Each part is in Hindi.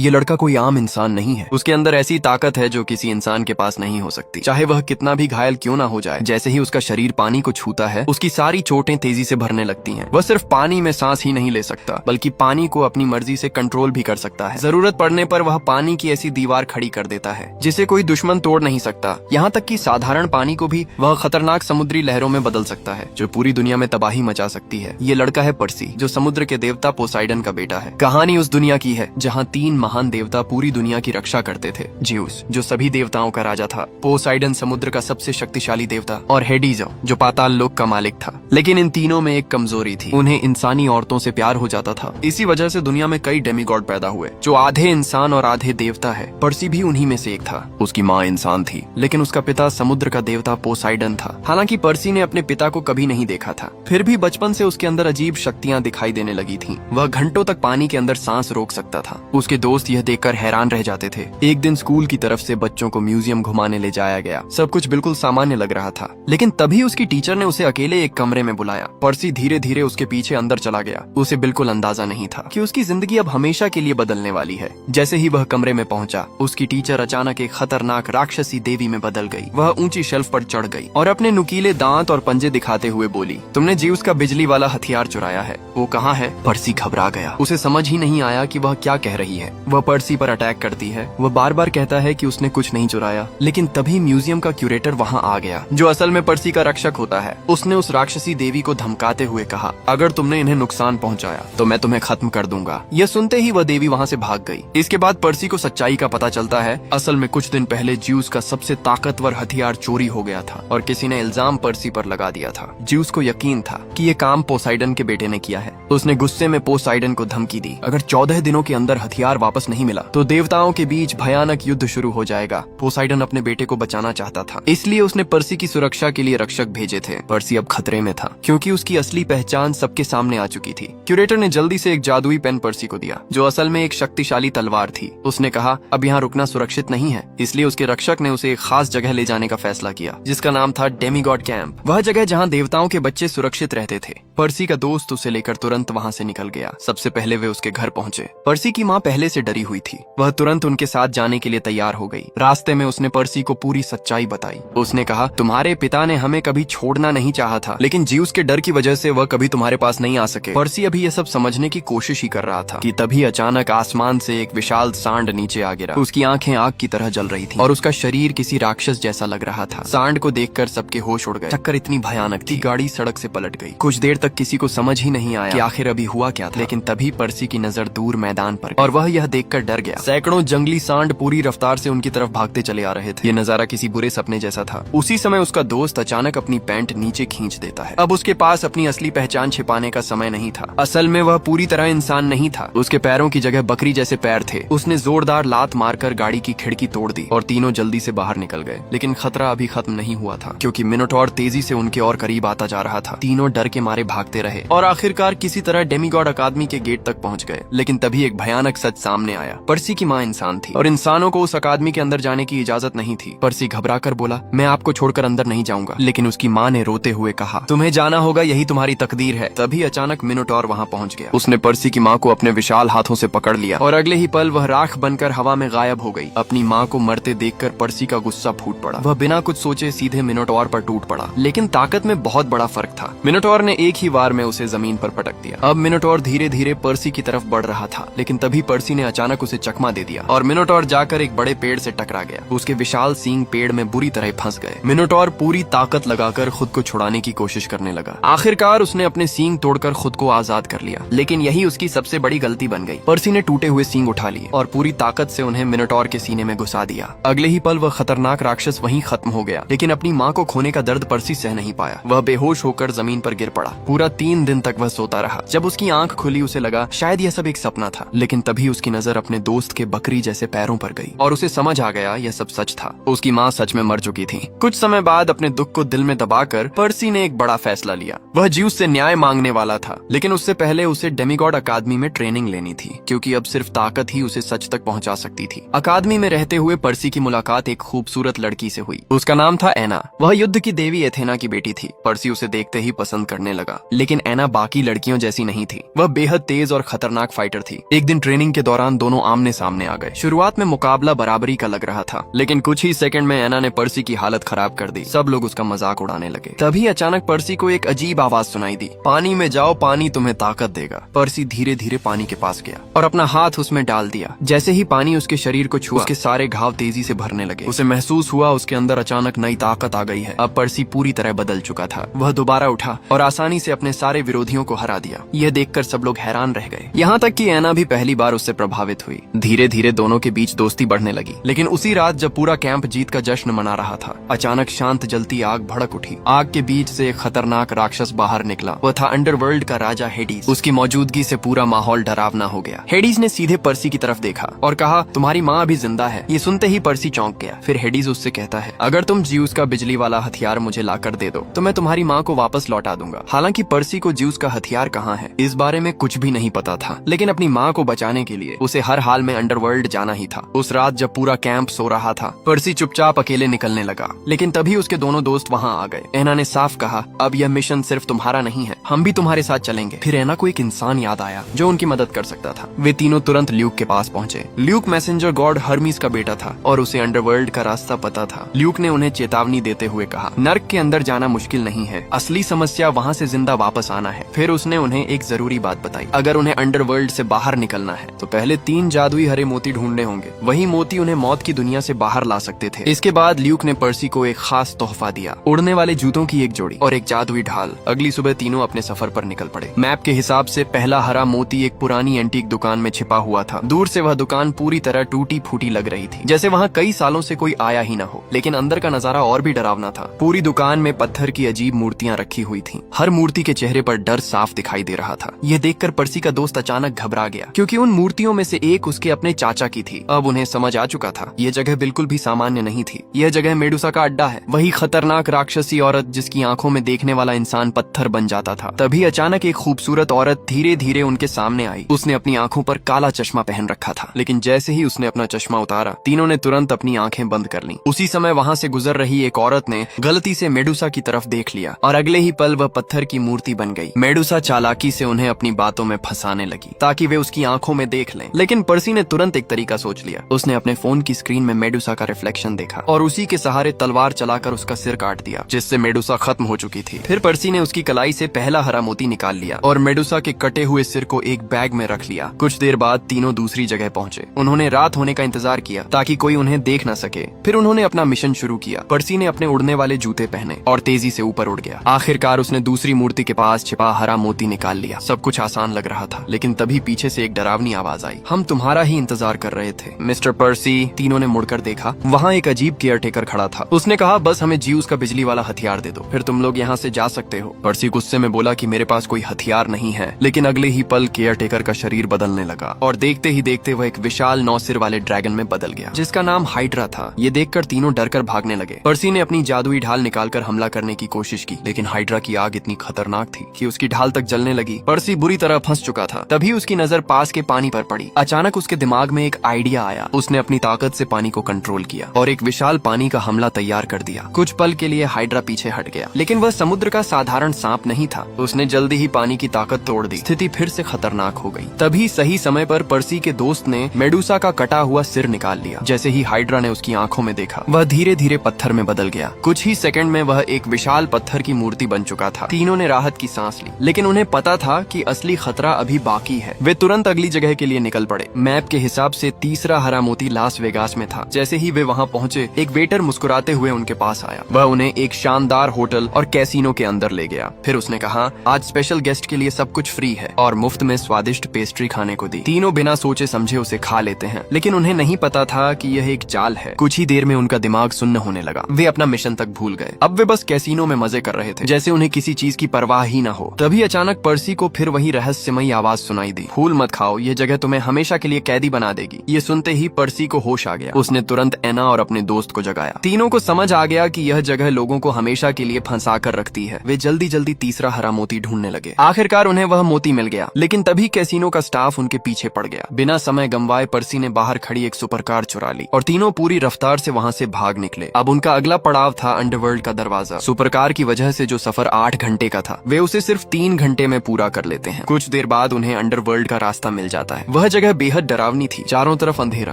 ये लड़का कोई आम इंसान नहीं है। उसके अंदर ऐसी ताकत है जो किसी इंसान के पास नहीं हो सकती, चाहे वह कितना भी घायल क्यों ना हो जाए। जैसे ही उसका शरीर पानी को छूता है, उसकी सारी चोटें तेजी से भरने लगती हैं। वह सिर्फ पानी में सांस ही नहीं ले सकता, बल्कि पानी को अपनी मर्जी से कंट्रोल भी कर सकता है। जरूरत पड़ने पर वह पानी की ऐसी दीवार खड़ी कर देता है जिसे कोई दुश्मन तोड़ नहीं सकता। यहाँ तक कि साधारण पानी को भी वह खतरनाक समुद्री लहरों में बदल सकता है, जो पूरी दुनिया में तबाही मचा सकती है। ये लड़का है पर्सी, जो समुद्र के देवता पोसाइडन का बेटा है। कहानी उस दुनिया की है जहाँ 3 महान देवता पूरी दुनिया की रक्षा करते थे। ज्यूस, जो सभी देवताओं का राजा था, पोसाइडन समुद्र का सबसे शक्तिशाली देवता, और हेडिस, जो पाताल लोक का मालिक था। लेकिन इन तीनों में एक कमजोरी थी, उन्हें इंसानी औरतों से प्यार हो जाता था। इसी वजह से दुनिया में कई डेमीगॉड पैदा हुए, जो आधे इंसान और आधे देवता है। पर्सी भी उन्हीं में से एक था। उसकी माँ इंसान थी, लेकिन उसका पिता समुद्र का देवता पोसाइडन था। हालांकि पर्सी ने अपने पिता को कभी नहीं देखा था, फिर भी बचपन से उसके अंदर अजीब शक्तियाँ दिखाई देने लगी थी। वह घंटों तक पानी के अंदर सांस रोक सकता था। उसके दोस्त यह देखकर हैरान रह जाते थे। एक दिन स्कूल की तरफ से बच्चों को म्यूजियम घुमाने ले जाया गया। सब कुछ बिल्कुल सामान्य लग रहा था, लेकिन तभी उसकी टीचर ने उसे अकेले एक कमरे में बुलाया। पर्सी धीरे धीरे उसके पीछे अंदर चला गया। उसे बिल्कुल अंदाजा नहीं था कि उसकी जिंदगी अब हमेशा के लिए बदलने वाली है। जैसे ही वह कमरे में पहुंचा, उसकी टीचर अचानक एक खतरनाक राक्षसी देवी में बदल गई। वह ऊंची शेल्फ पर चढ़ गई और अपने नुकीले दांत और पंजे दिखाते हुए बोली, तुमने ज्यूस का बिजली वाला हथियार चुराया है, वो कहाँ है? पर्सी घबरा गया। उसे समझ ही नहीं आया कि वह क्या कह रही है। वह पर्सी पर अटैक करती है। वह बार बार कहता है कि उसने कुछ नहीं चुराया, लेकिन तभी म्यूजियम का क्यूरेटर वहाँ आ गया, जो असल में पर्सी का रक्षक होता है। उसने उस राक्षसी देवी को धमकाते हुए कहा, अगर तुमने इन्हें नुकसान पहुँचाया तो मैं तुम्हें खत्म कर दूंगा। यह सुनते ही वह देवी वहाँ से भाग गई। इसके बाद पर्सी को सच्चाई का पता चलता है। असल में कुछ दिन पहले ज्यूस का सबसे ताकतवर हथियार चोरी हो गया था और किसी ने इल्जाम पर्सी पर लगा दिया था। ज्यूस को यकीन था कि ये काम पोसाइडन के बेटे ने किया है। उसने गुस्से में पोसाइडन को धमकी दी, अगर 14 दिनों के अंदर हथियार वापस नहीं मिला तो देवताओं के बीच भयानक युद्ध शुरू हो जाएगा। पोसाइडन अपने बेटे को बचाना चाहता था, इसलिए उसने पर्सी की सुरक्षा के लिए रक्षक भेजे थे। पर्सी अब खतरे में था, क्योंकि उसकी असली पहचान सबके सामने आ चुकी थी। क्यूरेटर ने जल्दी से एक जादुई पेन पर्सी को दिया, जो असल में एक शक्तिशाली तलवार थी। उसने कहा, अब यहाँ रुकना सुरक्षित नहीं है, इसलिए उसके रक्षक ने उसे एक खास जगह ले जाने का फैसला किया, जिसका नाम था डेमीगॉड कैंप। वह जगह जहाँ देवताओं के बच्चे सुरक्षित रहते थे। पर्सी का दोस्त उसे लेकर तुरंत वहाँ से निकल गया। सबसे पहले वे उसके घर पहुँचे। पर्सी की माँ पहले से डरी हुई थी। वह तुरंत उनके साथ जाने के लिए तैयार हो गई। रास्ते में उसने पर्सी को पूरी सच्चाई बताई। उसने कहा, तुम्हारे पिता ने हमें कभी छोड़ना नहीं चाहा था, लेकिन ज्यूस के डर की वजह से वह कभी तुम्हारे पास नहीं आ सके। पर्सी अभी यह सब समझने की कोशिश ही कर रहा था कि तभी अचानक आसमान से एक विशाल सांड नीचे आ गिरा। उसकी आंखें आग की तरह जल रही थी और उसका शरीर किसी राक्षस जैसा लग रहा था। सांड को देखकर सबके होश उड़ गए। टक्कर इतनी भयानक थी, गाड़ी सड़क से पलट गई। कुछ देर तक किसी को समझ ही नहीं आया कि आखिर अभी हुआ क्या था। लेकिन तभी पर्सी की नजर दूर मैदान पर और वह यह देखकर डर गया। सैकड़ों जंगली सांड पूरी रफ्तार से उनकी तरफ भागते चले आ रहे थे। ये नजारा किसी बुरे सपने जैसा था। उसी समय उसका दोस्त अचानक अपनी पैंट नीचे खींच देता है। अब उसके पास अपनी असली पहचान छिपाने का समय नहीं था। असल में वह पूरी तरह इंसान नहीं था। उसके पैरों की जगह बकरी जैसे पैर थे। उसने जोरदार लात मारकर गाड़ी की खिड़की तोड़ दी और तीनों जल्दी से बाहर निकल गए। लेकिन खतरा अभी खत्म नहीं हुआ था, क्योंकि मिनोटॉर तेजी से उनके और करीब आता जा रहा था। तीनों डर के मारे भागते रहे और आखिरकार किसी तरह डेमीगॉड अकादमी के गेट तक पहुंच गए। लेकिन तभी एक भयानक सच सामने आया। पर्सी की माँ इंसान थी और इंसानों को उस अकादमी के अंदर जाने की इजाजत नहीं थी। पर्सी घबराकर बोला, मैं आपको छोड़कर अंदर नहीं जाऊंगा। लेकिन उसकी माँ ने रोते हुए कहा, तुम्हें जाना होगा, यही तुम्हारी तकदीर है। तभी अचानक मिनोटॉर वहाँ पहुँच गया। उसने पर्सी की माँ को अपने विशाल हाथों से पकड़ लिया और अगले ही पल वह राख बनकर हवा में गायब हो गई। अपनी माँ को मरते देखकर पर्सी का गुस्सा फूट पड़ा। वह बिना कुछ सोचे सीधे मिनोटॉर पर टूट पड़ा। लेकिन ताकत में बहुत बड़ा फर्क था। मिनोटॉर ने एक ही वार में उसे जमीन पर पटक दिया। अब मिनोटॉर धीरे धीरे पर्सी की तरफ बढ़ रहा था, लेकिन तभी पर्सी ने अचानक उसे चकमा दे दिया और मिनोटॉर जाकर एक बड़े पेड़ से टकरा गया। उसके विशाल सींग पेड़ में बुरी तरह फंस गए। मिनोटॉर पूरी ताकत लगाकर खुद को छुड़ाने की कोशिश करने लगा। आखिरकार उसने अपने सींग तोड़कर खुद को आजाद कर लिया, लेकिन यही उसकी सबसे बड़ी गलती बन गई। पर्सी ने टूटे हुए सींग उठा लिए और पूरी ताकत से उन्हें मिनोटॉर के सीने में घुसा दिया। अगले ही पल वह खतरनाक राक्षस वहीं खत्म हो गया। लेकिन अपनी माँ को खोने का दर्द पर्सी सह नहीं पाया। वह बेहोश होकर जमीन पर गिर पड़ा। पूरा 3 दिन तक वह सोता रहा। जब उसकी आंख खुली उसे लगा शायद यह सब एक सपना था। लेकिन तभी उसकी नजर अपने दोस्त के बकरी जैसे पैरों पर गई और उसे समझ आ गया यह सब सच था। उसकी माँ सच में मर चुकी थी। कुछ समय बाद अपने दुख को दिल में दबाकर पर्सी ने एक बड़ा फैसला लिया। वह ज्यूस से न्याय मांगने वाला था, लेकिन उससे पहले उसे डेमीगॉड अकादमी में ट्रेनिंग लेनी थी, क्योंकि अब सिर्फ ताकत ही उसे सच तक पहुंचा सकती थी। अकादमी में रहते हुए पर्सी की मुलाकात एक खूबसूरत लड़की से हुई। उसका नाम था एना। वह युद्ध की देवी एथेना की बेटी थी। पर्सी उसे देखते ही पसंद करने लगा। लेकिन एना बाकी लड़कियों जैसी नहीं थी। वह बेहद तेज और खतरनाक फाइटर थी। एक दिन ट्रेनिंग के दौरान इंसान दोनों आमने सामने आ गए। शुरुआत में मुकाबला बराबरी का लग रहा था, लेकिन कुछ ही सेकंड में एना ने पर्सी की हालत खराब कर दी। सब लोग उसका मजाक उड़ाने लगे। तभी अचानक पर्सी को एक अजीब आवाज सुनाई दी, पानी में जाओ, पानी तुम्हें ताकत देगा। पर्सी धीरे धीरे पानी के पास गया और अपना हाथ उसमें डाल दिया। जैसे ही पानी उसके शरीर को छुआ, उसके सारे घाव तेजी से भरने लगे। उसे महसूस हुआ उसके अंदर अचानक नई ताकत आ गई है। अब पर्सी पूरी तरह बदल चुका था। वह दोबारा उठा और आसानी से अपने सारे विरोधियों को हरा दिया। यह देखकर सब लोग हैरान रह गए, यहाँ तक कि एना भी पहली बार उससे प्रभावित हुई। धीरे धीरे दोनों के बीच दोस्ती बढ़ने लगी। लेकिन उसी रात जब पूरा कैंप जीत का जश्न मना रहा था, अचानक शांत जलती आग भड़क उठी। आग के बीच से एक खतरनाक राक्षस बाहर निकला। वह था अंडरवर्ल्ड का राजा हेडीज। उसकी मौजूदगी से पूरा माहौल डरावना हो गया। हेडीज ने सीधे पर्सी की तरफ देखा और कहा, तुम्हारी माँ अभी जिंदा है। ये सुनते ही पर्सी चौंक गया। फिर हेडीज उससे कहता है, अगर तुम ज्यूस का बिजली वाला हथियार मुझे लाकर दे दो तो मैं तुम्हारी माँ को वापस लौटा दूंगा। हालांकि पर्सी को ज्यूस का हथियार कहाँ है इस बारे में कुछ भी नहीं पता था, लेकिन अपनी माँ को बचाने के लिए उसे हर हाल में अंडरवर्ल्ड जाना ही था। उस रात जब पूरा कैंप सो रहा था, पर्सी चुपचाप अकेले निकलने लगा। लेकिन तभी उसके दोनों दोस्त वहाँ आ गए। एना ने साफ कहा, अब यह मिशन सिर्फ तुम्हारा नहीं है, हम भी तुम्हारे साथ चलेंगे। फिर एना को एक इंसान याद आया जो उनकी मदद कर सकता था। वे तीनों तुरंत ल्यूक के पास पहुंचे। ल्यूक मैसेंजर गॉड हर्मीस का बेटा था और उसे अंडरवर्ल्ड का रास्ता पता था। ल्यूक ने उन्हें चेतावनी देते हुए कहा, नर्क के अंदर जाना मुश्किल नहीं है, असली समस्या वहाँ से जिंदा वापस आना है। फिर उसने उन्हें एक जरूरी बात बताई, अगर उन्हें अंडरवर्ल्ड से बाहर निकलना है तो पहले 3 जादुई हरे मोती ढूंढने होंगे। वही मोती उन्हें मौत की दुनिया से बाहर ला सकते थे। इसके बाद ल्यूक ने पर्सी को एक खास तोहफा दिया, उड़ने वाले जूतों की एक जोड़ी और एक जादुई ढाल। अगली सुबह तीनों अपने सफर पर निकल पड़े। मैप के हिसाब से पहला हरा मोती एक पुरानी एंटीक दुकान में छिपा हुआ था। दूर से वह दुकान पूरी तरह टूटी फूटी लग रही थी, जैसे वहाँ कई सालों से कोई आया ही न हो। लेकिन अंदर का नजारा और भी डरावना था। पूरी दुकान में पत्थर की अजीब मूर्तियां रखी हुई थीं। हर मूर्ति के चेहरे पर डर साफ दिखाई दे रहा था। यह देखकर पर्सी का दोस्त अचानक घबरा गया, क्योंकि उन मूर्तियों में से एक उसके अपने चाचा की थी। अब उन्हें समझ आ चुका था, यह जगह बिल्कुल भी सामान्य नहीं थी। यह जगह मेडुसा का अड्डा है, वही खतरनाक राक्षसी औरत जिसकी आंखों में देखने वाला इंसान पत्थर बन जाता था। तभी अचानक एक खूबसूरत औरत धीरे धीरे उनके सामने आई। उसने अपनी आंखों पर काला चश्मा पहन रखा था, लेकिन जैसे ही उसने अपना चश्मा उतारा, तीनों ने तुरंत अपनी आंखें बंद कर लीं। उसी समय वहाँ से गुजर रही एक औरत ने गलती से मेडुसा की तरफ देख लिया और अगले ही पल वह पत्थर की मूर्ति बन गई। मेडुसा चालाकी से उन्हें अपनी बातों में फंसाने लगी ताकि वे उसकी आंखों में देख लें। लेकिन पर्सी ने तुरंत एक तरीका सोच लिया। उसने अपने फोन की स्क्रीन में मेडुसा का रिफ्लेक्शन देखा और उसी के सहारे तलवार चलाकर उसका सिर काट दिया, जिससे मेडुसा खत्म हो चुकी थी। फिर पर्सी ने उसकी कलाई से पहला हरा मोती निकाल लिया और मेडुसा के कटे हुए सिर को एक बैग में रख लिया। कुछ देर बाद तीनों दूसरी जगह पहुंचे। उन्होंने रात होने का इंतजार किया ताकि कोई उन्हें देख न सके। फिर उन्होंने अपना मिशन शुरू किया। पर्सी ने अपने उड़ने वाले जूते पहने और तेजी से ऊपर उड़ गया। आखिरकार उसने दूसरी मूर्ति के पास छिपा हरा मोती निकाल लिया। सब कुछ आसान लग रहा था, लेकिन तभी पीछे से एक डरावनी आवाज आई, हम तुम्हारा ही इंतजार कर रहे थे मिस्टर पर्सी। तीनों ने मुड़कर देखा, वहाँ एक अजीब केयरटेकर खड़ा था। उसने कहा, बस हमें ज्यूस का बिजली वाला हथियार दे दो, फिर तुम लोग यहाँ से जा सकते हो। पर्सी गुस्से में बोला कि मेरे पास कोई हथियार नहीं है। लेकिन अगले ही पल केयरटेकर का शरीर बदलने लगा और देखते ही देखते वह एक विशाल 9 सिर वाले ड्रैगन में बदल गया, जिसका नाम हाइड्रा था। ये देखकर तीनों डरकर भागने लगे। पर्सी ने अपनी जादुई ढाल निकालकर हमला करने की कोशिश की, लेकिन हाइड्रा की आग इतनी खतरनाक थी कि उसकी ढाल तक जलने लगी। पर्सी बुरी तरह फंस चुका था। तभी उसकी नजर पास के पानी पर पड़ी। अचानक उसके दिमाग में एक आइडिया आया। उसने अपनी ताकत से पानी को कंट्रोल किया और एक विशाल पानी का हमला तैयार कर दिया। कुछ पल के लिए हाइड्रा पीछे हट गया, लेकिन वह समुद्र का साधारण सांप नहीं था। उसने जल्दी ही पानी की ताकत तोड़ दी। स्थिति फिर से खतरनाक हो गई। तभी सही समय पर पर्सी के दोस्त ने मेडुसा का कटा हुआ सिर निकाल लिया। जैसे ही हाइड्रा ने उसकी आंखों में देखा, वह धीरे धीरे पत्थर में बदल गया। कुछ ही सेकंड में वह एक विशाल पत्थर की मूर्ति बन चुका था। तीनों ने राहत की सांस ली, लेकिन उन्हें पता था कि असली खतरा अभी बाकी है। वे तुरंत अगली जगह के लिए निकल पड़े। मैप के हिसाब से तीसरा हरा मोती लास वेगास में था। जैसे ही वे वहाँ पहुँचे, एक वेटर मुस्कुराते हुए उनके पास आया। वह उन्हें एक शानदार होटल और कैसीनो के अंदर ले गया। फिर उसने कहा, आज स्पेशल गेस्ट के लिए सब कुछ फ्री है, और मुफ्त में स्वादिष्ट पेस्ट्री खाने को दी। तीनों बिना सोचे समझे उसे खा लेते हैं, लेकिन उन्हें नहीं पता था कि यह एक चाल है। कुछ ही देर में उनका दिमाग सुन्न होने लगा। वे अपना मिशन तक भूल गए। अब वे बस कैसीनो में मजे कर रहे थे, जैसे उन्हें किसी चीज की परवाह ही न हो। तभी अचानक पर्सी को फिर वही रहस्यमयी आवाज सुनाई दी, फूल मत खाओ, ये जगह तुम्हें हमेशा के लिए कैदी बना देगी। ये सुनते ही पर्सी को होश आ गया। उसने तुरंत एना और अपने दोस्त को जगाया। तीनों को समझ आ गया कि यह जगह लोगों को हमेशा के लिए फंसा कर रखती है। वे जल्दी जल्दी तीसरा हरा मोती ढूंढने लगे। आखिरकार उन्हें वह मोती मिल गया, लेकिन तभी कैसीनो का स्टाफ उनके पीछे पड़ गया। बिना समय गंवाए पर्सी ने बाहर खड़ी एक सुपरकार चुरा ली और तीनों पूरी रफ्तार से वहाँ से भाग निकले। अब उनका अगला पड़ाव था अंडरवर्ल्ड का दरवाजा। सुपरकार की वजह से जो सफर 8 घंटे का था, वे उसे सिर्फ 3 घंटे में पूरा कर लेते हैं। कुछ देर बाद उन्हें अंडरवर्ल्ड का रास्ता मिल जाता है। वह जगह जगह बेहद डरावनी थी। चारों तरफ अंधेरा,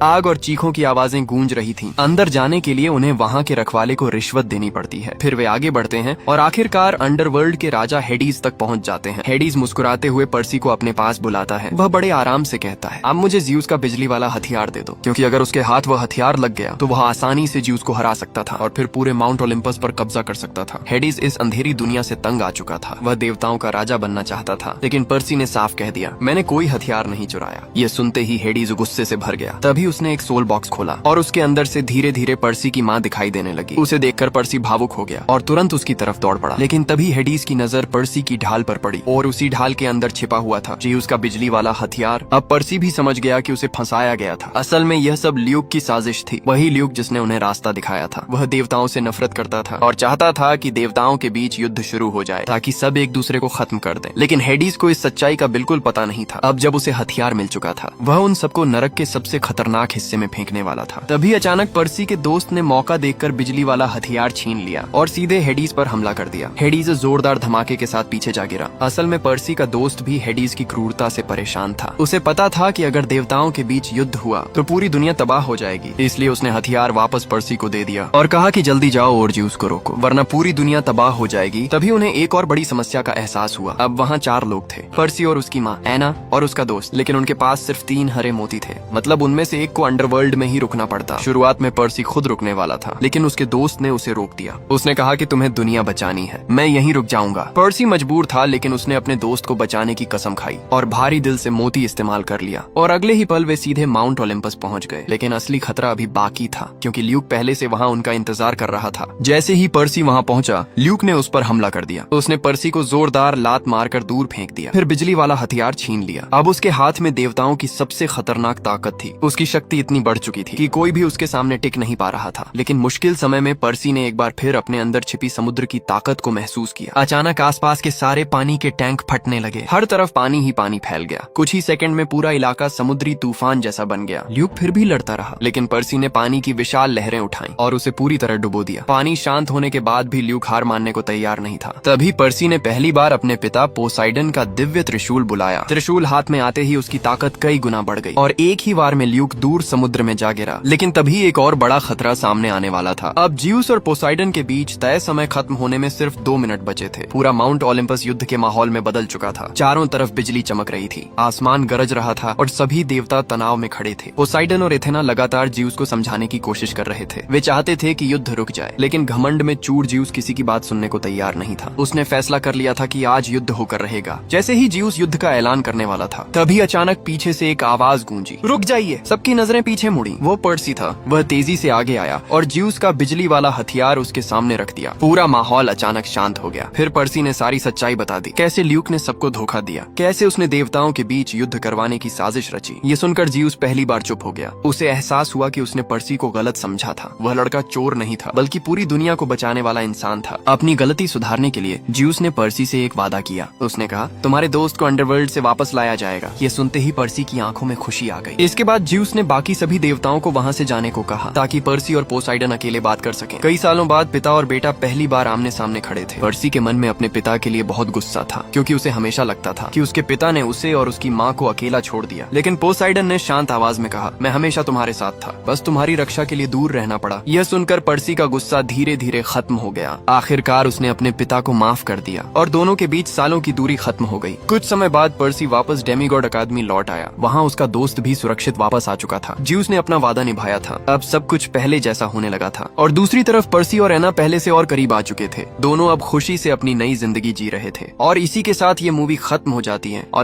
आग और चीखों की आवाजें गूंज रही थीं। अंदर जाने के लिए उन्हें वहाँ के रखवाले को रिश्वत देनी पड़ती है। फिर वे आगे बढ़ते हैं और आखिरकार अंडरवर्ल्ड के राजा हेडीज तक पहुँच जाते हैं। हेडीज मुस्कुराते हुए पर्सी को अपने पास बुलाता है। वह बड़े आराम से कहता है, अब मुझे ज्यूस का बिजली वाला हथियार दे दो, क्योंकि अगर उसके हाथ वह हथियार लग गया तो वह आसानी से ज्यूस को हरा सकता था और फिर पूरे माउंट ओलंपस पर कब्जा कर सकता था। हेडीज इस अंधेरी दुनिया से तंग आ चुका था। वह देवताओं का राजा बनना चाहता था, लेकिन पर्सी ने साफ कह दिया, मैंने कोई हथियार नहीं चुराया। ये सुनते ही हेडीज गुस्से से भर गया। तभी उसने एक सोल बॉक्स खोला और उसके अंदर से धीरे धीरे पर्सी की माँ दिखाई देने लगी। उसे देखकर पर्सी भावुक हो गया और तुरंत उसकी तरफ दौड़ पड़ा। लेकिन तभी हेडीज की नजर पर्सी की ढाल पर पड़ी और उसी ढाल के अंदर छिपा हुआ था ज्यूस का बिजली वाला हथियार। अब पर्सी भी समझ गया कि उसे फंसाया गया था। असल में यह सब ल्यूक की साजिश थी, वही ल्यूक जिसने उन्हें रास्ता दिखाया था। वह देवताओं से नफरत करता था और चाहता था कि देवताओं के बीच युद्ध शुरू हो जाए ताकि सब एक दूसरे को खत्म कर दें। लेकिन हेडीज को इस सच्चाई का बिल्कुल पता नहीं था। अब जब उसे हथियार मिल चुका था, वह उन सबको नरक के सबसे खतरनाक हिस्से में फेंकने वाला था। तभी अचानक पर्सी के दोस्त ने मौका देखकर बिजली वाला हथियार छीन लिया और सीधे हेडीज पर हमला कर दिया। हेडीज जोरदार धमाके के साथ पीछे जा गिरा। असल में पर्सी का दोस्त भी हेडीज की क्रूरता से परेशान था। उसे पता था कि अगर देवताओं के बीच युद्ध हुआ तो पूरी दुनिया तबाह हो जाएगी, इसलिए उसने हथियार वापस पर्सी को दे दिया और कहा कि जल्दी जाओ और ज्यूस को रोको, वरना पूरी दुनिया तबाह हो जाएगी। तभी उन्हें एक और बड़ी समस्या का एहसास हुआ। अब वहाँ 4 लोग थे, पर्सी और उसकी माँ, एना और उसका दोस्त, लेकिन उनके पास सिर्फ 3 हरे मोती थे। मतलब उनमें से एक को अंडरवर्ल्ड में ही रुकना पड़ता। शुरुआत में पर्सी खुद रुकने वाला था, लेकिन उसके दोस्त ने उसे रोक दिया। उसने कहा कि तुम्हें दुनिया बचानी है, मैं यहीं रुक जाऊंगा। पर्सी मजबूर था, लेकिन उसने अपने दोस्त को बचाने की कसम खाई और भारी दिल से मोती इस्तेमाल कर लिया और अगले ही पल वे सीधे माउंट ओलंपस पहुंच गए। लेकिन असली खतरा अभी बाकी था, क्योंकि ल्यूक पहले से वहां उनका इंतजार कर रहा था। जैसे ही पर्सी वहां पहुंचा, ल्यूक ने उस पर हमला कर दिया। उसने पर्सी को जोरदार लात मारकर दूर फेंक दिया, फिर बिजली वाला हथियार छीन लिया। अब उसके हाथ में देवताओं की सबसे खतरनाक ताकत थी। उसकी शक्ति इतनी बढ़ चुकी थी कि कोई भी उसके सामने टिक नहीं पा रहा था। लेकिन मुश्किल समय में पर्सी ने एक बार फिर अपने अंदर छिपी समुद्र की ताकत को महसूस किया। अचानक आसपास के सारे पानी के टैंक फटने लगे। हर तरफ पानी ही पानी फैल गया। कुछ ही सेकंड में पूरा इलाका समुद्री तूफान जैसा बन गया। ल्यूक फिर भी लड़ता रहा, लेकिन पर्सी ने पानी की विशाल लहरें उठाई और उसे पूरी तरह डुबो दिया। पानी शांत होने के बाद भी ल्यूक हार मानने को तैयार नहीं था। तभी पर्सी ने पहली बार अपने पिता पोसाइडन का दिव्य त्रिशूल बुलाया। त्रिशूल हाथ में आते ही उसकी ताकत कई गुना बढ़ गई और एक ही बार में ल्यूक दूर समुद्र में जा गिरा। लेकिन तभी एक और बड़ा खतरा सामने आने वाला था। अब ज्यूस और पोसाइडन के बीच तय समय खत्म होने में सिर्फ 2 मिनट बचे थे। पूरा माउंट ओलंपस युद्ध के माहौल में बदल चुका था। चारों तरफ बिजली चमक रही थी, आसमान गरज रहा था और सभी देवता तनाव में खड़े थे। पोसाइडन और एथेना लगातार ज्यूस को समझाने की कोशिश कर रहे थे। वे चाहते थे कि युद्ध रुक जाए, लेकिन घमंड में चूर ज्यूस किसी की बात सुनने को तैयार नहीं था। उसने फैसला कर लिया था कि आज युद्ध होकर रहेगा। जैसे ही ज्यूस युद्ध का ऐलान करने वाला था, तभी अचानक पीछे से एक आवाज गूंजी, रुक जाइए। सबकी नजरें पीछे मुड़ी। वो पर्सी था। वह तेजी से आगे आया और ज्यूस का बिजली वाला हथियार उसके सामने रख दिया। पूरा माहौल अचानक शांत हो गया। फिर पर्सी ने सारी सच्चाई बता दी, कैसे ल्यूक ने सबको धोखा दिया, कैसे उसने देवताओं के बीच युद्ध करवाने की साजिश रची। ये सुनकर ज्यूस पहली बार चुप हो गया। उसे एहसास हुआ कि उसने पर्सी को गलत समझा था। वह लड़का चोर नहीं था, बल्कि पूरी दुनिया को बचाने वाला इंसान था। अपनी गलती सुधारने के लिए ज्यूस ने पर्सी से एक वादा किया। उसने कहा, तुम्हारे दोस्त को अंडरवर्ल्ड से वापस लाया जाएगा। ये सुनते ही पर्सी की आंखों में खुशी आ गई। इसके बाद ज्यूस ने बाकी सभी देवताओं को वहाँ से जाने को कहा, ताकि पर्सी और पोसाइडन अकेले बात कर सकें। कई सालों बाद पिता और बेटा पहली बार आमने सामने खड़े थे। पर्सी के मन में अपने पिता के लिए बहुत गुस्सा था, क्योंकि उसे हमेशा लगता था कि उसके पिता ने उसे और उसकी माँ को अकेला छोड़ दिया। लेकिन पोसाइडन ने शांत आवाज में कहा, मैं हमेशा तुम्हारे साथ था, बस तुम्हारी रक्षा के लिए दूर रहना पड़ा। यह सुनकर पर्सी का गुस्सा धीरे धीरे खत्म हो गया। आखिरकार उसने अपने पिता को माफ कर दिया और दोनों के बीच सालों की दूरी खत्म हो गई। कुछ समय बाद पर्सी वापस डेमीगॉड अकादमी लौट आया। वहाँ उसका दोस्त भी सुरक्षित वापस आ चुका था। ज्यूस ने अपना वादा निभाया था। अब सब कुछ पहले जैसा होने लगा था और दूसरी तरफ पर्सी और एना पहले से और करीब आ चुके थे। दोनों अब खुशी से अपनी नई जिंदगी जी रहे थे और इसी के साथ ये मूवी खत्म हो जाती है और